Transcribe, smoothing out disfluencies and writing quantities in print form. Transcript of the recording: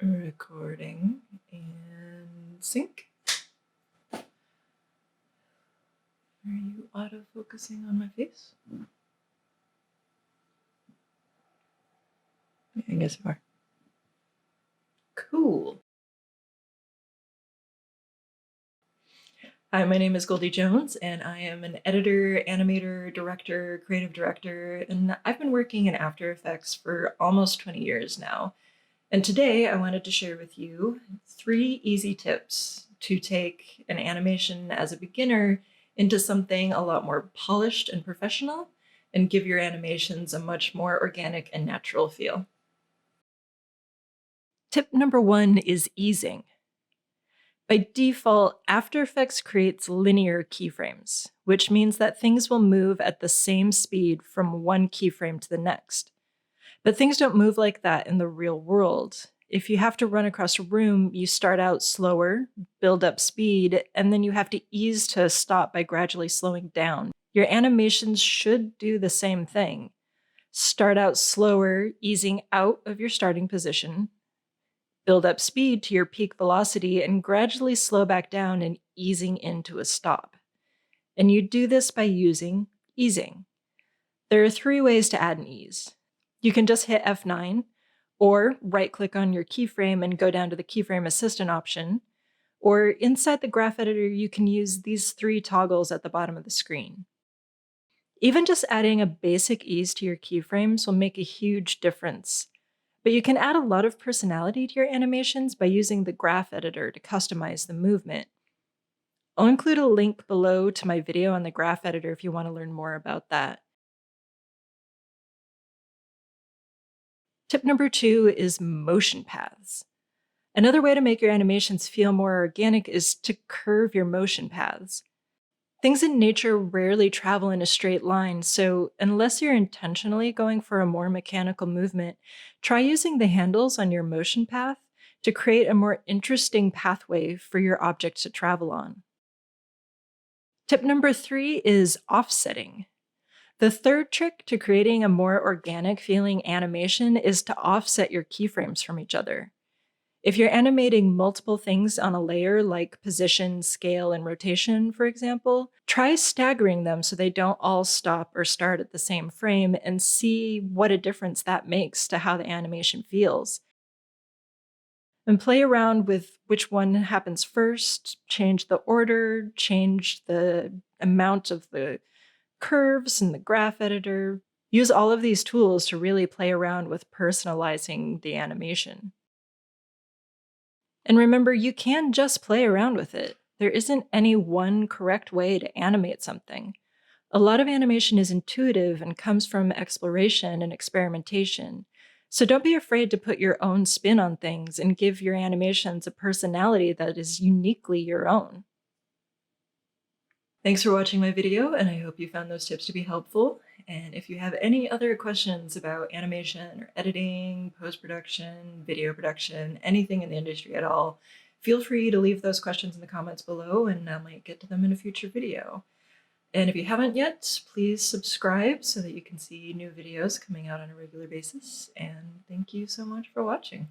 Recording and sync. Are you auto-focusing on my face? Yeah, I guess you are. Cool. Hi, my name is Goldie Jones, and I am an editor, animator, director, creative director, and I've been working in After Effects for almost 20 years now. And today I wanted to share with you 3 easy tips to take an animation as a beginner into something a lot more polished and professional and give your animations a much more organic and natural feel. Tip number 1 is easing. By default, After Effects creates linear keyframes, which means that things will move at the same speed from one keyframe to the next. But things don't move like that in the real world. If you have to run across a room, you start out slower, build up speed, and then you have to ease to a stop by gradually slowing down. Your animations should do the same thing. Start out slower, easing out of your starting position, build up speed to your peak velocity, and gradually slow back down and easing into a stop. And you do this by using easing. There are 3 ways to add an ease. You can just hit F9, or right-click on your keyframe and go down to the Keyframe Assistant option, or inside the graph editor, you can use these 3 toggles at the bottom of the screen. Even just adding a basic ease to your keyframes will make a huge difference, but you can add a lot of personality to your animations by using the graph editor to customize the movement. I'll include a link below to my video on the graph editor if you want to learn more about that. Tip number 2 is motion paths. Another way to make your animations feel more organic is to curve your motion paths. Things in nature rarely travel in a straight line, so unless you're intentionally going for a more mechanical movement, try using the handles on your motion path to create a more interesting pathway for your object to travel on. Tip number 3 is offsetting. The third trick to creating a more organic feeling animation is to offset your keyframes from each other. If you're animating multiple things on a layer like position, scale, and rotation, for example, try staggering them so they don't all stop or start at the same frame and see what a difference that makes to how the animation feels. And play around with which one happens first, change the order, change the amount of the curves in the graph editor. Use all of these tools to really play around with personalizing the animation. And remember, you can just play around with it. There isn't any one correct way to animate something. A lot of animation is intuitive and comes from exploration and experimentation. So don't be afraid to put your own spin on things and give your animations a personality that is uniquely your own. Thanks for watching my video, and I hope you found those tips to be helpful. And if you have any other questions about animation or editing, post-production, video production, anything in the industry at all, feel free to leave those questions in the comments below, and I might get to them in a future video. And if you haven't yet, please subscribe so that you can see new videos coming out on a regular basis. And thank you so much for watching.